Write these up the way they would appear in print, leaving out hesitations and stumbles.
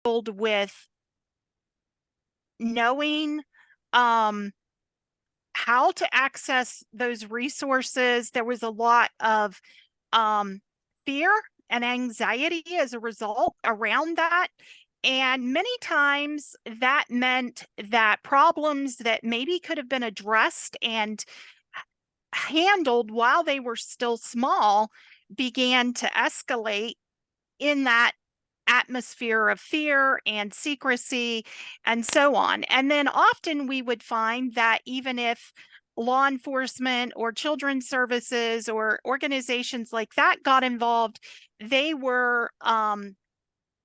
with knowing how to access those resources. There was a lot of fear and anxiety as a result around that. And many times that meant that problems that maybe could have been addressed and handled while they were still small began to escalate in that atmosphere of fear and secrecy and so on. And then often we would find that even if law enforcement or children's services or organizations like that got involved, they were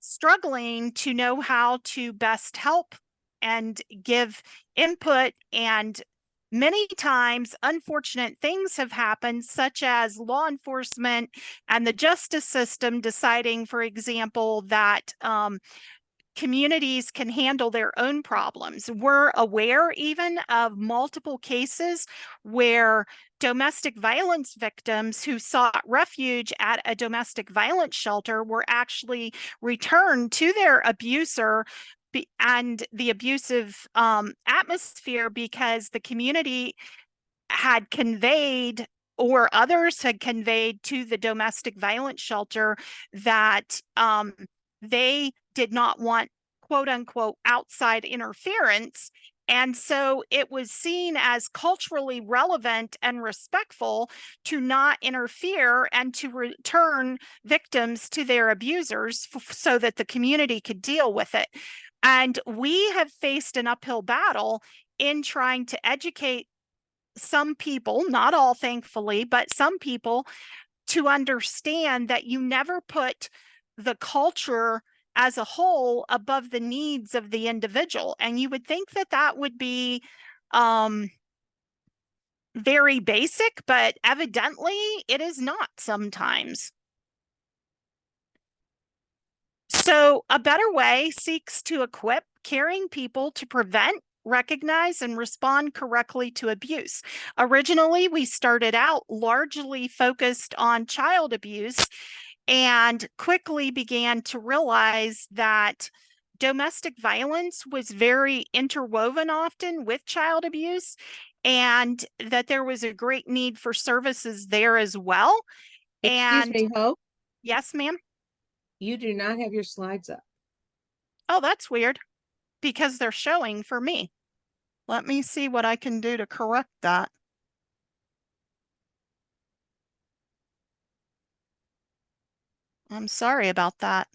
struggling to know how to best help and give input. And many times, unfortunate things have happened, such as law enforcement and the justice system deciding, for example, that communities can handle their own problems. We're aware even of multiple cases where domestic violence victims who sought refuge at a domestic violence shelter were actually returned to their abuser and the abusive atmosphere because the community had conveyed or others had conveyed to the domestic violence shelter that they did not want, quote unquote, outside interference. And so it was seen as culturally relevant and respectful to not interfere and to return victims to their abusers so that the community could deal with it. And we have faced an uphill battle in trying to educate some people, not all, thankfully, but some people, to understand that you never put the culture as a whole above the needs of the individual. And you would think that that would be very basic, but evidently it is not sometimes. So a better way seeks to equip caring people to prevent, recognize, and respond correctly to abuse. Originally, we started out largely focused on child abuse and quickly began to realize that domestic violence was very interwoven often with child abuse and that there was a great need for services there as well. Excuse And me, Hope, yes, ma'am. you do not have your slides up. Oh, that's weird because they're showing for me. Let me see what I can do to correct that. I'm sorry about that.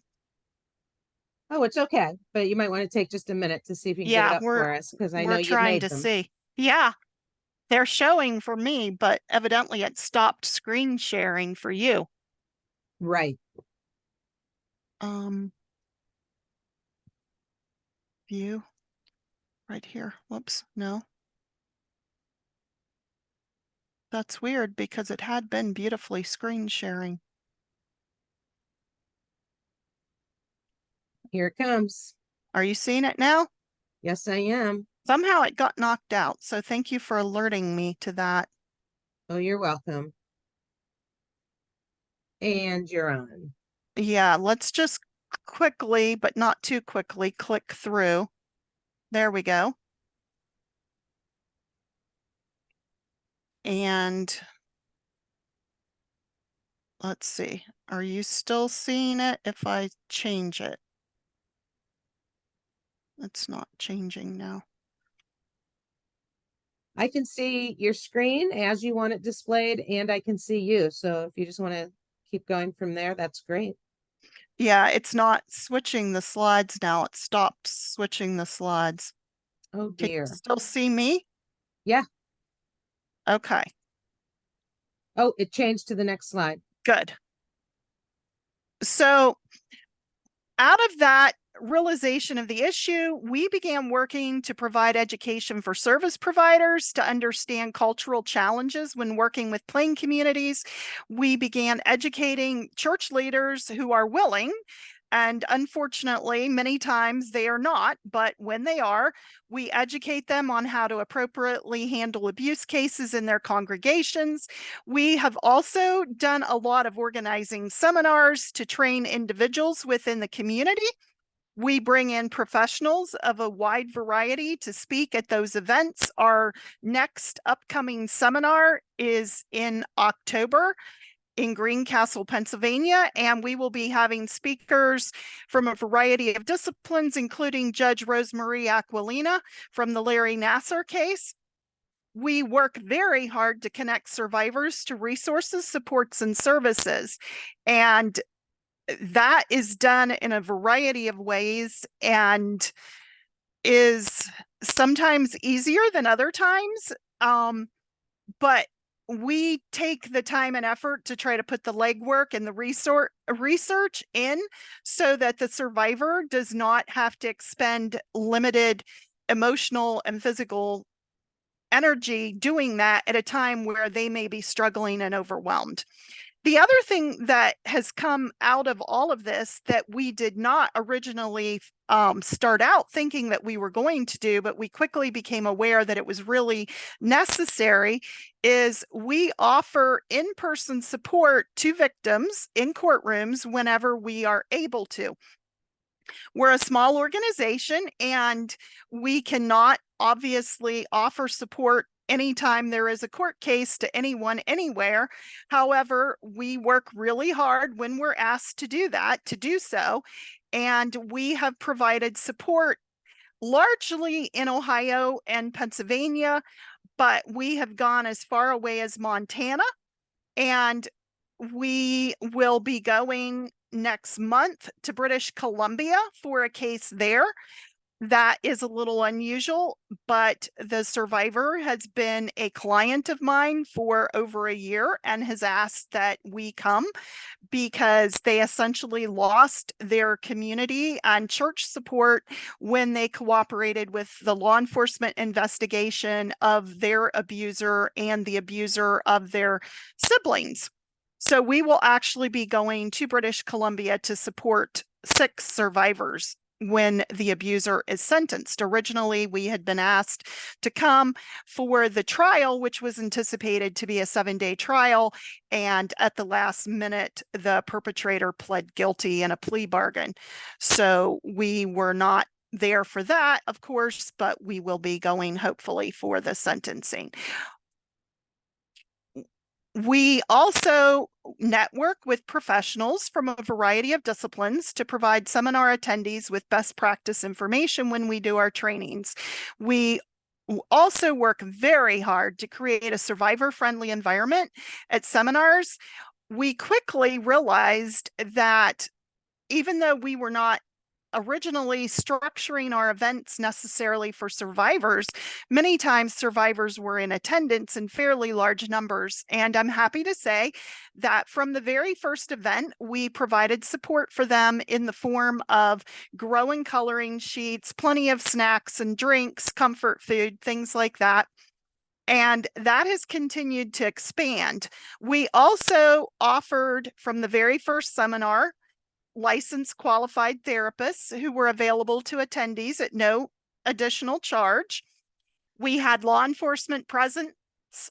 Oh, it's okay, but you might want to take just a minute to see if you can get it Yeah, up for us because I know we're you trying made to them. see. Yeah, they're showing for me, but evidently it stopped screen sharing for you. Right. Um, view right here. Whoops, no. That's weird because it had been beautifully screen sharing. Here it comes. Are you seeing it now? Yes, I am. Somehow it got knocked out, so thank you for alerting me to that. Oh, you're welcome. And you're on. Yeah, let's just quickly, but not too quickly, click through. There we go. And let's see, are you still seeing it if I change it? It's not changing now. I can see your screen as you want it displayed, and I can see you. So if you just want to keep going from there, that's great. Yeah, it's not switching the slides now. It stopped switching the slides. Oh, Can you dear. still see me? Yeah. Okay, Oh, it changed to the next slide. good. So out of that realization of the issue, we began working to provide education for service providers to understand cultural challenges when working with playing communities. We began educating church leaders who are willing. And unfortunately, many times they are not, but when they are, we educate them on how to appropriately handle abuse cases in their congregations. We have also done a lot of organizing seminars to train individuals within the community. We bring in professionals of a wide variety to speak at those events. Our next upcoming seminar is in October in Greencastle, Pennsylvania, and we will be having speakers from a variety of disciplines, including Judge Rosemarie Aquilina from the Larry Nassar case. We work very hard to connect survivors to resources, supports, and services. And that is done in a variety of ways and is sometimes easier than other times. But we take the time and effort to try to put the legwork and the research in so that the survivor does not have to expend limited emotional and physical energy doing that at a time where they may be struggling and overwhelmed. The other thing that has come out of all of this that we did not originally start out thinking that we were going to do, but we quickly became aware that it was really necessary, is we offer in-person support to victims in courtrooms whenever we are able to. We're a small organization and we cannot obviously offer support anytime there is a court case to anyone anywhere. However, we work really hard when we're asked to do that, to do so. And we have provided support largely in Ohio and Pennsylvania, but we have gone as far away as Montana, and we will be going next month to British Columbia for a case there. That is a little unusual, but the survivor has been a client of mine for over a year and has asked that we come because they essentially lost their community and church support when they cooperated with the law enforcement investigation of their abuser and the abuser of their siblings. So we will actually be going to British Columbia to support 6 survivors when the abuser is sentenced. Originally, we had been asked to come for the trial, which was anticipated to be a 7-day trial. And at the last minute, the perpetrator pled guilty in a plea bargain. So we were not there for that, of course, but we will be going hopefully for the sentencing. We also network with professionals from a variety of disciplines to provide seminar attendees with best practice information when we do our trainings. We also work very hard to create a survivor-friendly environment at seminars. We quickly realized that even though we were not originally structuring our events necessarily for survivors, many times survivors were in attendance in fairly large numbers. And I'm happy to say that from the very first event, we provided support for them in the form of growing coloring sheets, plenty of snacks and drinks, comfort food, things like that. And that has continued to expand. We also offered from the very first seminar licensed qualified therapists who were available to attendees at no additional charge. We had law enforcement presence,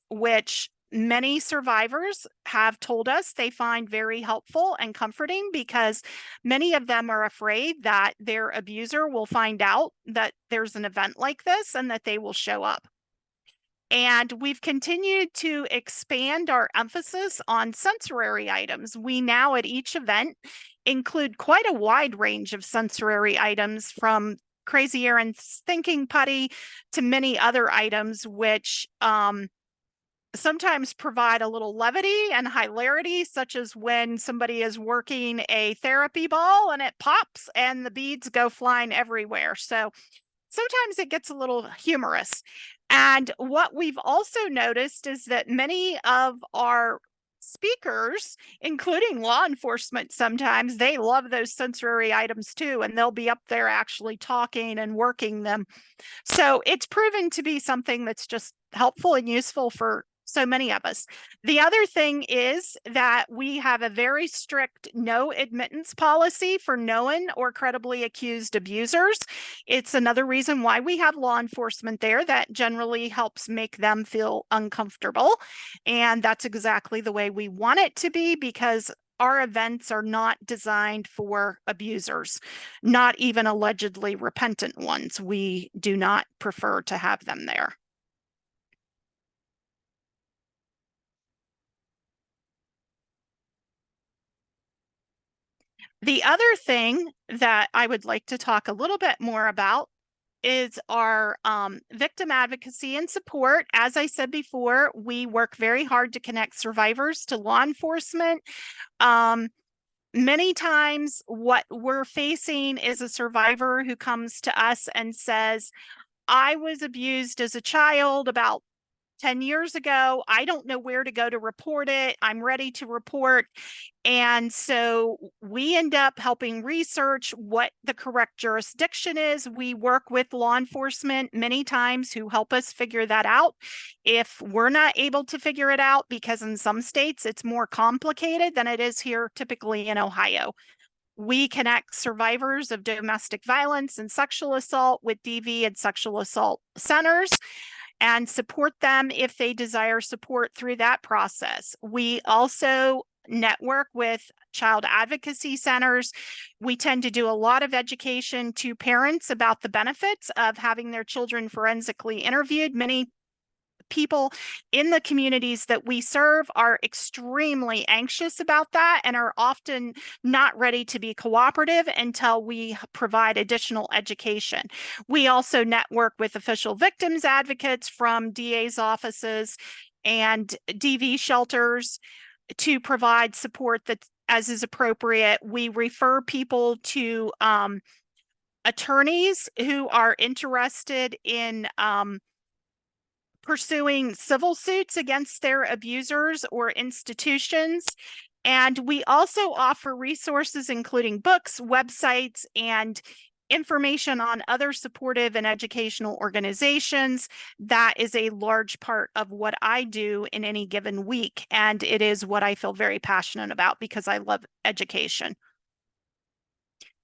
which many survivors have told us they find very helpful and comforting because many of them are afraid that their abuser will find out that there's an event like this and that they will show up. And we've continued to expand our emphasis on sensory items. We now at each event include quite a wide range of sensory items, from Crazy Aaron's thinking putty to many other items, which sometimes provide a little levity and hilarity, such as when somebody is working a therapy ball and it pops and the beads go flying everywhere. So sometimes it gets a little humorous. And what we've also noticed is that many of our speakers, including law enforcement, sometimes they love those sensory items too, and they'll be up there actually talking and working them. So it's proven to be something that's just helpful and useful for so many of us. The other thing is that we have a very strict no admittance policy for known or credibly accused abusers. It's another reason why we have law enforcement there. That generally helps make them feel uncomfortable. And that's exactly the way we want it to be, because our events are not designed for abusers, not even allegedly repentant ones. We do not prefer to have them there. The other thing that I would like to talk a little bit more about is our victim advocacy and support. As I said before, we work very hard to connect survivors to law enforcement. Many times what we're facing is a survivor who comes to us and says, I was abused as a child about 10 years ago. I don't know where to go to report it. I'm ready to report. And so we end up helping research what the correct jurisdiction is. We work with law enforcement many times who help us figure that out. If we're not able to figure it out, because in some states it's more complicated than it is here, typically in Ohio. We connect survivors of domestic violence and sexual assault with DV and sexual assault centers and support them if they desire support through that process. We also network with child advocacy centers. We tend to do a lot of education to parents about the benefits of having their children forensically interviewed. Many people in the communities that we serve are extremely anxious about that and are often not ready to be cooperative until we provide additional education. We also network with official victims advocates from DA's offices and DV shelters to provide support that, as is appropriate. We refer people to attorneys who are interested in pursuing civil suits against their abusers or institutions. And we also offer resources, including books, websites, and information on other supportive and educational organizations. That is a large part of what I do in any given week. And it is what I feel very passionate about because I love education.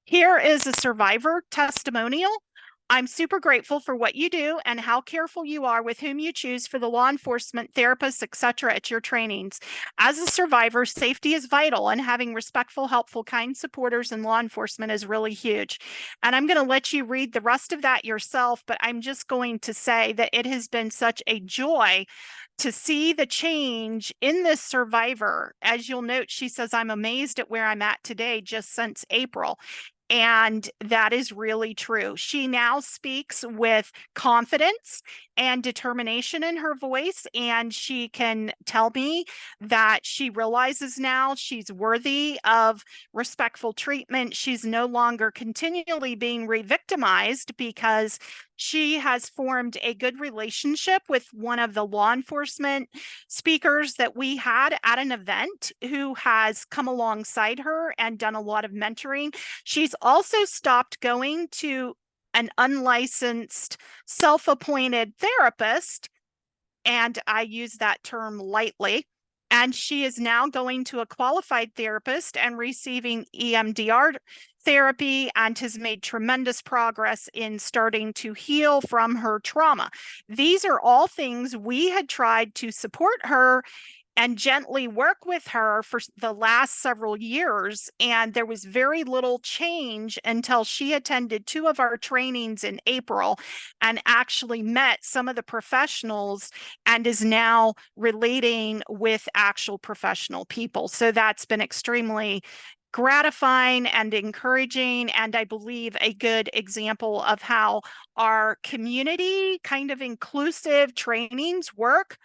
Here is a survivor testimonial. I'm super grateful for what you do and how careful you are with whom you choose for the law enforcement, therapists, etc. at your trainings. As a survivor, safety is vital, and having respectful, helpful, kind supporters in law enforcement is really huge. And I'm going to let you read the rest of that yourself, but I'm just going to say that it has been such a joy to see the change in this survivor. As you'll note, she says, I'm amazed at where I'm at today just since April. And that is really true. She now speaks with confidence and determination in her voice, and she can tell me that she realizes now she's worthy of respectful treatment. She's no longer continually being re-victimized because she has formed a good relationship with one of the law enforcement speakers that we had at an event who has come alongside her and done a lot of mentoring. She's also stopped going to an unlicensed, self-appointed therapist, and I use that term lightly. And she is now going to a qualified therapist and receiving EMDR therapy and has made tremendous progress in starting to heal from her trauma. These are all things we had tried to support her and gently work with her for the last several years. And there was very little change until she attended 2 of our trainings in April and actually met some of the professionals and is now relating with actual professional people. So that's been extremely gratifying and encouraging, and I believe a good example of how our community kind of inclusive trainings work.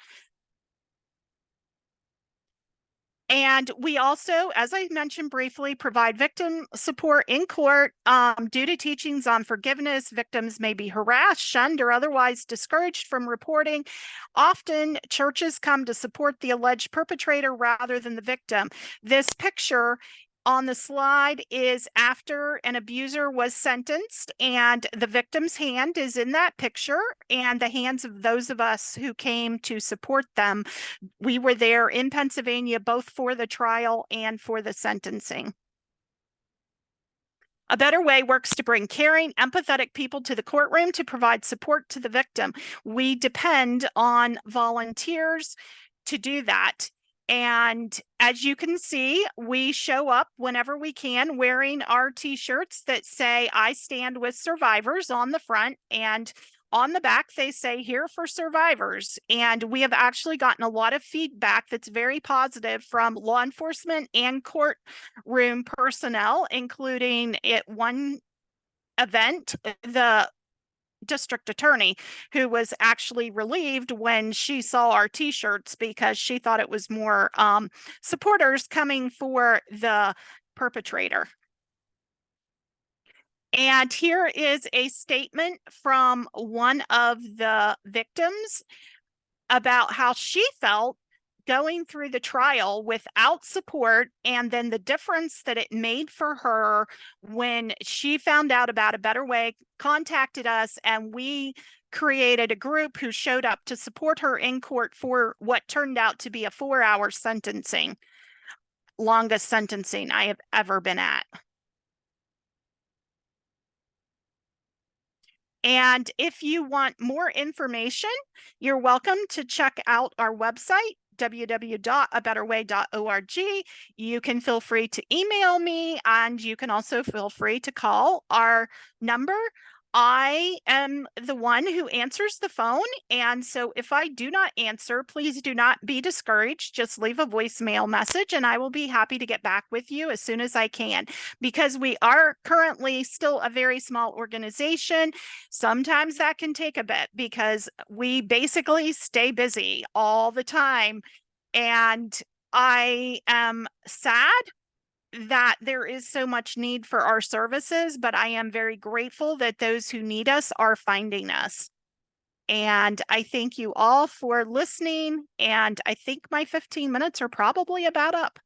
And we also, as I mentioned briefly, provide victim support in court. Due to teachings on forgiveness, victims may be harassed, shunned, or otherwise discouraged from reporting. Often, churches come to support the alleged perpetrator rather than the victim. This picture on the slide is after an abuser was sentenced, and the victim's hand is in that picture, and the hands of those of us who came to support them. We were there in Pennsylvania, both for the trial and for the sentencing. A Better Way works to bring caring, empathetic people to the courtroom to provide support to the victim. We depend on volunteers to do that. And as you can see, we show up whenever we can wearing our t-shirts that say, "I stand with survivors" on the front, and on the back, they say, "Here for survivors." And we have actually gotten a lot of feedback that's very positive from law enforcement and courtroom personnel, including at one event, the district attorney, who was actually relieved when she saw our t-shirts because she thought it was more supporters coming for the perpetrator. And here is a statement from one of the victims about how she felt going through the trial without support, and then the difference that it made for her when she found out about A Better Way, contacted us, and we created a group who showed up to support her in court for what turned out to be a 4-hour sentencing, longest sentencing I have ever been at. And if you want more information, you're welcome to check out our website, www.abetterway.org. You can feel free to email me, and you can also feel free to call our number. I am the one who answers the phone, and so if I do not answer, please do not be discouraged. Just leave a voicemail message, and I will be happy to get back with you as soon as I can. Because we are currently still a very small organization, sometimes that can take a bit because we basically stay busy all the time. And I am sad that there is so much need for our services, but I am very grateful that those who need us are finding us. And I thank you all for listening. And I think my 15 minutes are probably about up.